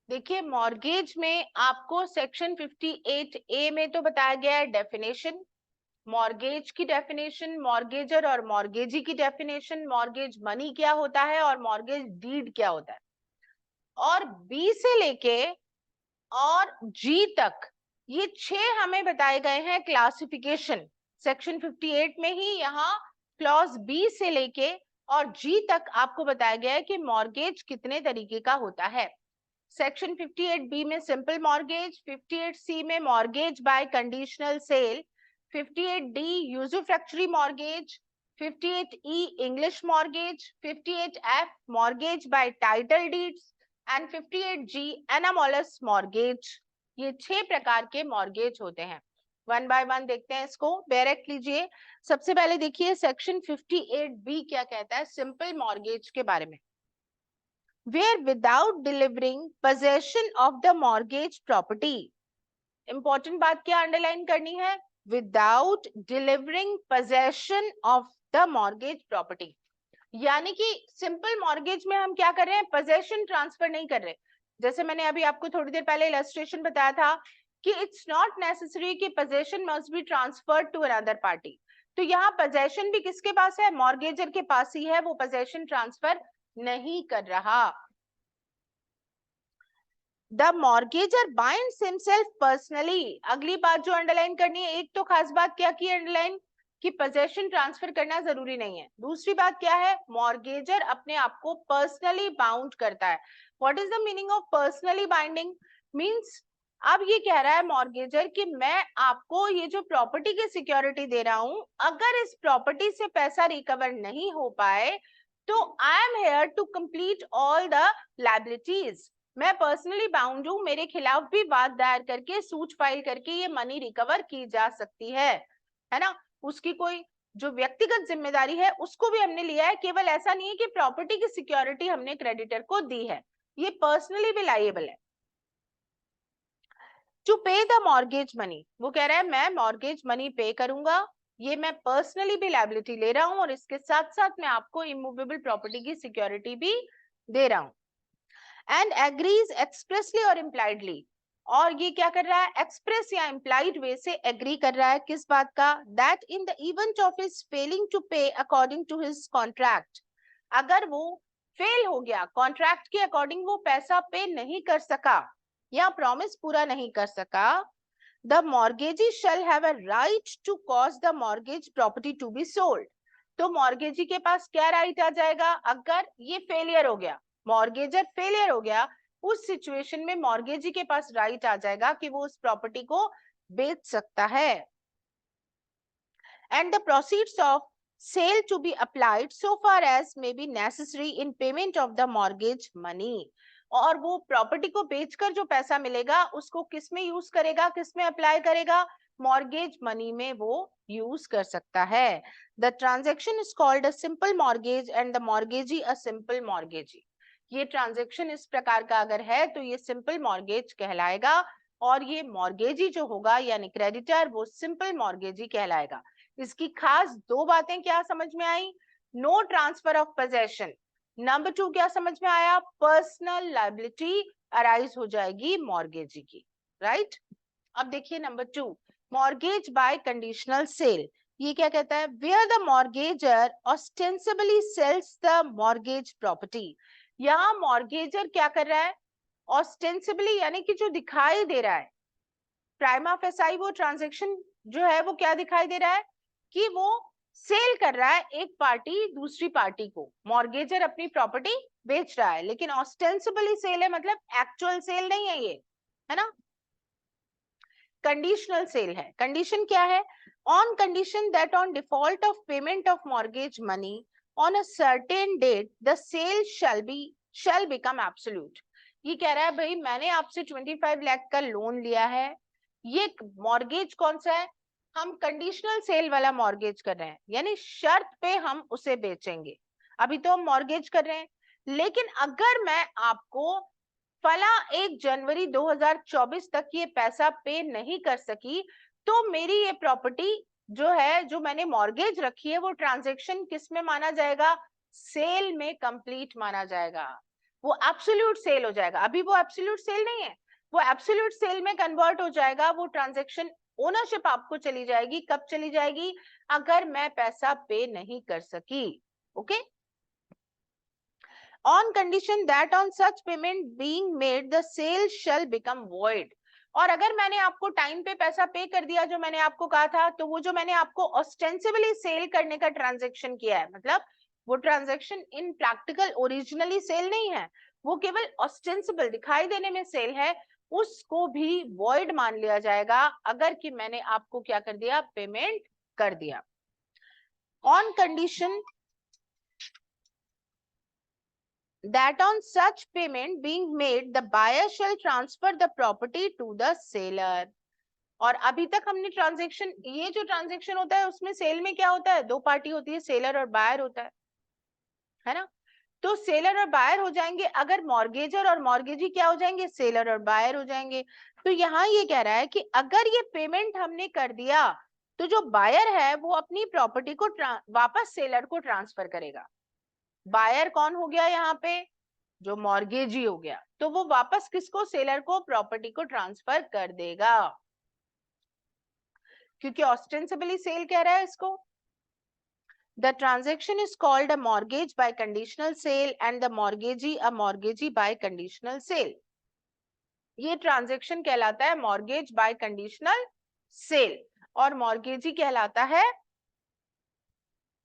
देखिए मॉर्गेज में आपको सेक्शन 58A में तो बताया गया है डेफिनेशन, मॉर्गेज की डेफिनेशन, मॉर्गेजर और मॉर्गेजी की डेफिनेशन, मॉर्गेज मनी क्या होता है और मॉर्गेज डीड क्या होता है। और बी से लेके और जी तक ये 6 हमें बताए गए हैं क्लासिफिकेशन सेक्शन 58 में ही। यहाँ क्लॉज बी से लेके और जी तक आपको बताया गया है कि मॉर्गेज कितने तरीके का होता है। सेक्शन 58B में सिंपल मॉर्गेज, 58C में mortgage by conditional sale, 58D usufructuary mortgage, 58E English mortgage, 58F mortgage by title deeds and 58G anomalous mortgage. ये 6 प्रकार के मॉर्गेज होते हैं। वन बाय वन देखते हैं इसको, डायरेक्ट लीजिए। सबसे पहले देखिए सेक्शन 58B क्या कहता है सिंपल मॉर्गेज के बारे में। Where without delivering possession of the mortgage property, important बात क्या अंडरलाइन करनी है, without delivering possession of the mortgage property। यानी कि सिंपल मॉर्गेज में हम क्या कर रहे हैं, पोजेशन ट्रांसफर नहीं कर रहे। जैसे मैंने अभी आपको थोड़ी देर पहले इलस्ट्रेशन बताया था कि इट्स नॉट नेसेसरी कि possession must be transferred to another party. तो यहाँ पोजेशन भी किसके पास है, मॉर्गेजर के पास ही है, वो पोजेशन ट्रांसफर नहीं कर रहा। The mortgagor binds himself personally. अगली बात जो अंडरलाइन करनी है, एक तो खास बात क्या की अंडरलाइन कि पोजेशन ट्रांसफर करना जरूरी नहीं है। दूसरी बात क्या है, मॉर्गेजर अपने आप को पर्सनली बाउंड करता है। What is the meaning of personally binding, means अब ये कह रहा है मॉर्गेजर कि मैं आपको ये जो प्रॉपर्टी की सिक्योरिटी दे रहा हूं, अगर इस प्रॉपर्टी से पैसा रिकवर नहीं हो पाए तो I am here to complete all the liabilities. मैं पर्सनली बाउंड हूं, मेरे खिलाफ भी वाद दायर करके सूट फाइल करके ये मनी रिकवर की जा सकती है ना। उसकी कोई जो व्यक्तिगत जिम्मेदारी है उसको भी हमने लिया है, केवल ऐसा नहीं है कि प्रॉपर्टी की सिक्योरिटी हमने क्रेडिटर को दी है, ये पर्सनली भी लायबल है। टू पे द मॉर्गेज मनी, वो कह रहा है मैं मॉर्गेज मनी पे करूंगा, ये मैं पर्सनली भी लायबिलिटी ले रहा हूं और इसके साथ साथ मैं आपको इमूवेबल प्रॉपर्टी की सिक्योरिटी भी दे रहा हूं। एंड एग्रीज एक्सप्रेसली और इम्प्लाइडली, और ये क्या कर रहा है, एक्सप्रेस या इम्प्लाइड वे से एग्री कर रहा है किस बात का, that in the event of his failing to pay according to his contract, अगर वो फेल हो गया, कॉन्ट्रैक्ट के अकॉर्डिंग वो पैसा पे नहीं कर सका या प्रॉमिस पूरा नहीं कर सका, the mortgagee shall have a right to cause the mortgage property to be sold. तो मॉर्गेजी के पास क्या राइट आ जाएगा, अगर ये फेलियर हो गया, मॉर्गेजर फेलियर हो गया, उस सिचुएशन में मॉर्गेजी के पास राइट आ जाएगा कि वो उस प्रॉपर्टी को बेच सकता है। And the proceeds of sale to be applied so far as may be necessary in payment of the mortgage money। और वो प्रॉपर्टी को बेचकर जो पैसा मिलेगा उसको किस में यूज करेगा, किस में अप्लाई करेगा, मॉर्गेज मनी में वो यूज कर सकता है। The transaction is called a simple mortgage and the mortgagee a simple mortgagee. ये ट्रांजेक्शन इस प्रकार का अगर है तो ये सिंपल मॉर्गेज कहलाएगा, और ये मॉर्गेजी जो होगा यानी क्रेडिटर वो सिंपल मॉर्गेजी कहलाएगा। इसकी खास दो बातें क्या समझ में आई, no transfer of possession, number 2 क्या समझ में आया, पर्सनल लायबिलिटी अराइज हो जाएगी मॉर्गेजी की, राइट। अब देखिए number 2, mortgage by conditional sale. ये क्या कहता है, where the mortgagor ostensibly sells the mortgage property. यहाँ मॉर्गेजर क्या कर रहा है, ऑस्टेंसिबली यानी कि जो दिखाई दे रहा है, प्राइमा फेसाई वो ट्रांजेक्शन जो है वो क्या दिखाई दे रहा है कि वो सेल कर रहा है एक पार्टी दूसरी पार्टी को, मॉर्गेजर अपनी प्रॉपर्टी बेच रहा है, लेकिन ऑस्टेंसिबली सेल है, मतलब एक्चुअल सेल नहीं है ये, है ना, कंडीशनल सेल है। कंडीशन क्या है, on condition that on default of payment of mortgage money on a certain date the sale shall become absolute. ये कह रहा है भाई मैंने आपसे 25 लाख का लोन लिया है, ये मॉर्गेज कौन सा है, हम कंडीशनल सेल वाला मॉर्गेज कर रहे हैं, यानी शर्त पे हम उसे बेचेंगे। अभी तो हम मॉर्गेज कर रहे हैं, लेकिन अगर मैं आपको फला 1 जनवरी 2024 तक ये पैसा पे नहीं कर सकी तो मेरी ये प्रॉपर्टी जो है, जो मैंने मॉर्गेज रखी है, वो ट्रांजैक्शन किस में माना जाएगा, सेल में कंप्लीट माना जाएगा। वो एब्सोल्यूट सेल हो जाएगा। अभी वो एब्सोल्यूट सेल नहीं है, वो एब्सोल्यूट सेल में कन्वर्ट हो जाएगा। वो ट्रांजैक्शन ओनरशिप आपको चली जाएगी। कब चली जाएगी? अगर मैं पैसा पे नहीं कर सकी। Okay, on condition that on such payment being made the sale shall become void। और अगर मैंने आपको टाइम पे पैसा पे कर दिया, जो मैंने आपको कहा था, तो वो जो मैंने आपको ऑस्टेंसिबली सेल करने का ट्रांजैक्शन किया है, मतलब वो transaction in practical originally sale नहीं है, वो केवल ऑस्टेंसिबल दिखाई देने में सेल है, उसको भी वॉइड मान लिया जाएगा अगर कि मैंने आपको क्या कर दिया, पेमेंट कर दिया। On condition that on such payment being made the buyer shall transfer the property to the seller। और अभी तक हमने ट्रांजैक्शन, ये जो ट्रांजैक्शन होता है उसमें सेल में क्या होता है, दो पार्टी होती है, सेलर और बायर होता है ना। तो सेलर और बायर हो जाएंगे, अगर मॉर्गेजर और मॉर्गेजी क्या हो जाएंगे, सेलर और बायर हो जाएंगे। तो यहाँ ये कह रहा है कि अगर ये पेमेंट हमने कर दिया तो जो बायर है वो अपनी प्रॉपर्टी को वापस सेलर को ट्रांसफर करेगा। बायर कौन हो गया यहाँ पे, जो मॉर्गेजी हो गया, तो वो वापस किसको, सेलर को प्रॉपर्टी को ट्रांसफर कर देगा, क्योंकि ऑस्टेंसिबली सेल कह रहा है इसको। The transaction is called a mortgage by conditional sale and the mortgagee a mortgagee by conditional sale। ये ट्रांजैक्शन कहलाता है मॉर्गेज बाय कंडीशनल सेल, और मॉर्गेजी कहलाता है,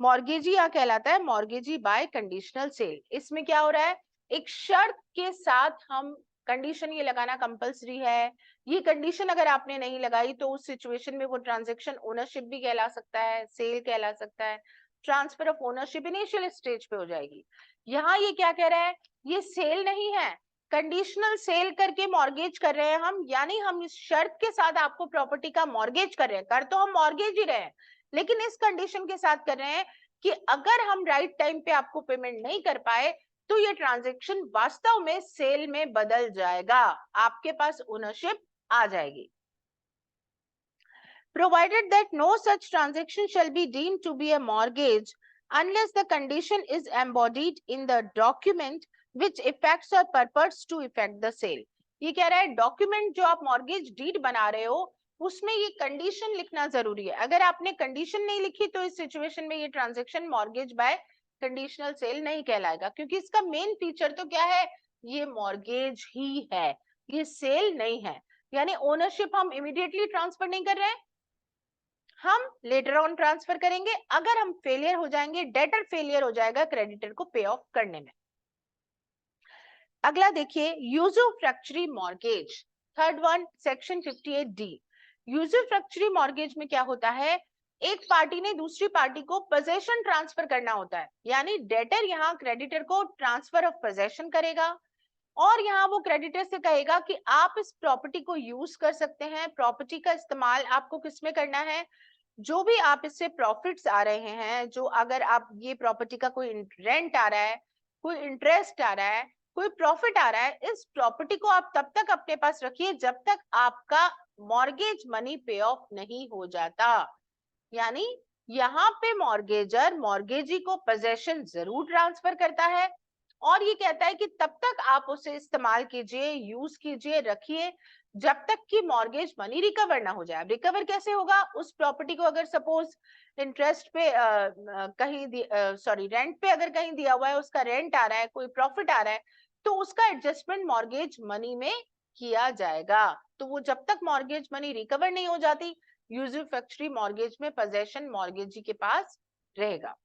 मॉर्गेजी या कहलाता है मॉर्गेजी बाय कंडीशनल सेल। इसमें क्या हो रहा है, एक शर्त के साथ हम, कंडीशन ये लगाना कंपलसरी है, ये कंडीशन अगर आपने नहीं लगाई तो उस सिचुएशन में वो ट्रांजैक्शन ओनरशिप भी कहला सकता है, सेल कहला सकता है, transfer of ownership initial stage पे हो जाएगी। यहाँ ये क्या कह रहा है, ये सेल नहीं है, कंडीशनल सेल करके मॉर्गेज कर रहे हैं हम, यानी हम इस शर्त के साथ आपको प्रॉपर्टी का मॉर्गेज कर रहे हैं, कर तो हम मॉर्गेज ही रहे हैं, लेकिन इस कंडीशन के साथ कर रहे हैं कि अगर हम राइट टाइम पे आपको पेमेंट नहीं कर पाए तो ये ट्रांजैक्शन वास्तव में सेल में बदल जाएगा, आपके पास ओनरशिप आ जाएगी। Provided that no such transaction shall be deemed to be a mortgage unless the condition is embodied in the document which effects or purports to effect the sale। ये कह रहा है डॉक्यूमेंट जो आप मॉर्गेज डीड बना रहे हो उसमें ये कंडीशन लिखना जरूरी है। अगर आपने कंडीशन नहीं लिखी तो इस सिचुएशन में ये transaction mortgage by conditional cell नहीं कहलाएगा, क्योंकि इसका मेन फीचर तो क्या है, ये मॉर्गेज ही है, ये सेल नहीं है। यानी ओनरशिप हम इमीडिएटली ट्रांसफर नहीं कर रहे हैं, हम लेटर ऑन ट्रांसफर करेंगे। अगर हम फेलियर हो जाएंगे, डेटर फेलियर हो जाएगा क्रेडिटर को पे ऑफ करने में। अगला देखिए, usufructuary mortgage, third one, section 58D। Usufructuary mortgage में क्या होता है, एक पार्टी ने दूसरी पार्टी को पोजेशन ट्रांसफर करना होता है, यानी डेटर यहाँ क्रेडिटर को ट्रांसफर ऑफ पोजेशन करेगा और यहाँ वो क्रेडिटर से कहेगा कि आप इस प्रॉपर्टी को यूज कर सकते हैं। प्रॉपर्टी का इस्तेमाल आपको किसमें करना है, जो भी आप इससे प्रॉफिट्स आ रहे हैं, जो अगर आप ये प्रॉपर्टी का कोई रेंट आ रहा है, कोई इंटरेस्ट आ रहा है, कोई प्रॉफिट आ रहा है, इस प्रॉपर्टी को आप तब तक अपने पास रखिए जब तक आपका मॉर्गेज मनी पे ऑफ नहीं हो जाता। यानी यहाँ पे मॉर्गेजर मॉर्गेजी को पोजेशन जरूर ट्रांसफर करता है और ये कहता है कि तब तक आप उसे इस्तेमाल कीजिए, यूज कीजिए, रखिए जब तक कि मॉर्गेज मनी रिकवर ना हो जाए। रिकवर कैसे होगा, उस प्रॉपर्टी को अगर सपोज इंटरेस्ट पे कहीं सॉरी रेंट पे अगर कहीं दिया हुआ है, उसका रेंट आ रहा है, कोई प्रॉफिट आ रहा है, तो उसका एडजस्टमेंट मॉर्गेज मनी में किया जाएगा। तो वो जब तक मॉर्गेज मनी रिकवर नहीं हो जाती, यूजुफ्रैक्चरी मॉर्गेज में पोजेशन मॉर्गेजी के पास रहेगा।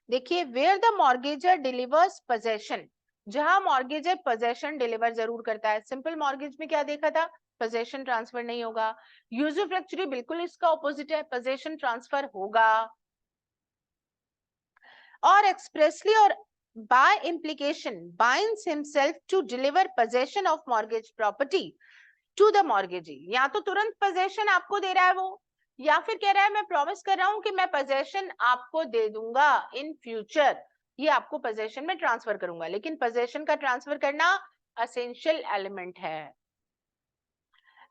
देखिए, where the mortgagor delivers possession, जहां मॉर्गेजर पोजेशन डिलीवर जरूर करता है। सिंपल मॉर्गेज में क्या देखा था, पोजेशन ट्रांसफर नहीं होगा। यूजुफ्रैक्चरी बिल्कुल इसका ऑपोजिट है, पोजेशन ट्रांसफर होगा। और एक्सप्रेसली और by implication binds himself to deliver possession of mortgage property to the mortgagee। या तो तुरंत पोजेशन आपको दे रहा है वो, या फिर कह रहा है मैं प्रॉमिस कर रहा हूं कि मैं पोजेशन आपको दे दूंगा इन फ्यूचर, ये आपको पोजेशन में ट्रांसफर करूंगा। लेकिन पोजेशन का ट्रांसफर करना एसेंशियल एलिमेंट है।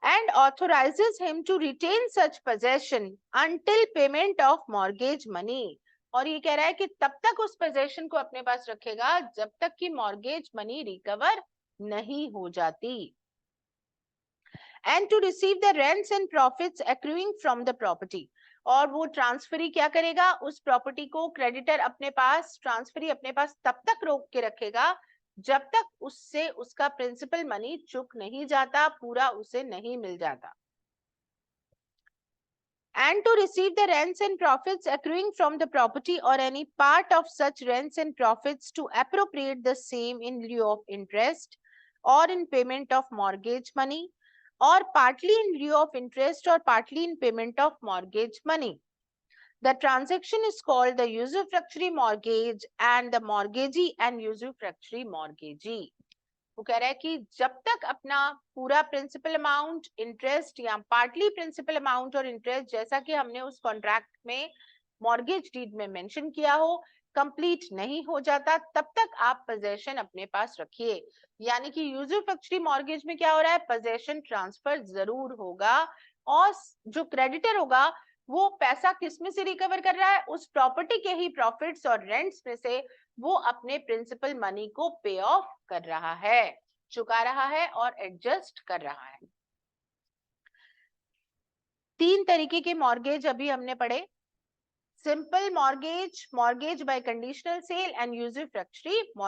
and authorizes him to retain such possession until payment of mortgage money। और ये कह रहा है कि तब तक उस पोजीशन को अपने पास रखेगा जब तक कि मॉर्गेज मनी रिकवर नहीं हो जाती। And to receive the rents and profits accruing from the property, और वो ट्रांसफरी क्या करेगा, उस प्रॉपर्टी को क्रेडिटर अपने पास, ट्रांसफरी अपने पास तब तक रोक के रखेगा जब तक उससे उसका प्रिंसिपल मनी चुक नहीं जाता, पूरा उसे नहीं मिल जाता। And to receive the rents and profits accruing from the property or any part of such rents and profits to appropriate the same in lieu of interest or in payment of mortgage money, or partly in lieu of interest or partly in payment of mortgage money. The transaction is called the usufructuary mortgage and the mortgagee and usufructuary mortgagee. वो कह रहा है कि जब तक अपना पूरा principal amount, interest या पार्टली प्रिंसिपल अमाउंट और इंटरेस्ट, जैसा कि हमने उस कॉन्ट्रैक्ट में मॉर्गेज डीड में मेंशन किया हो, कंप्लीट नहीं हो जाता, तब तक आप पोजेशन अपने पास रखिए। यानी कि यूजुफैक्चरी मॉर्गेज में क्या हो रहा है, पोजेशन ट्रांसफर जरूर होगा, और जो क्रेडिटर होगा वो पैसा किस में से रिकवर कर रहा है, उस प्रॉपर्टी के ही प्रॉफिट्स और रेंट्स में से वो अपने प्रिंसिपल मनी को पे ऑफ कर रहा है, चुका रहा है और एडजस्ट कर रहा है। 3 तरीके के मॉर्गेज अभी हमने पढ़े, simple mortgage, mortgage by conditional sale and usufructuary mortgage.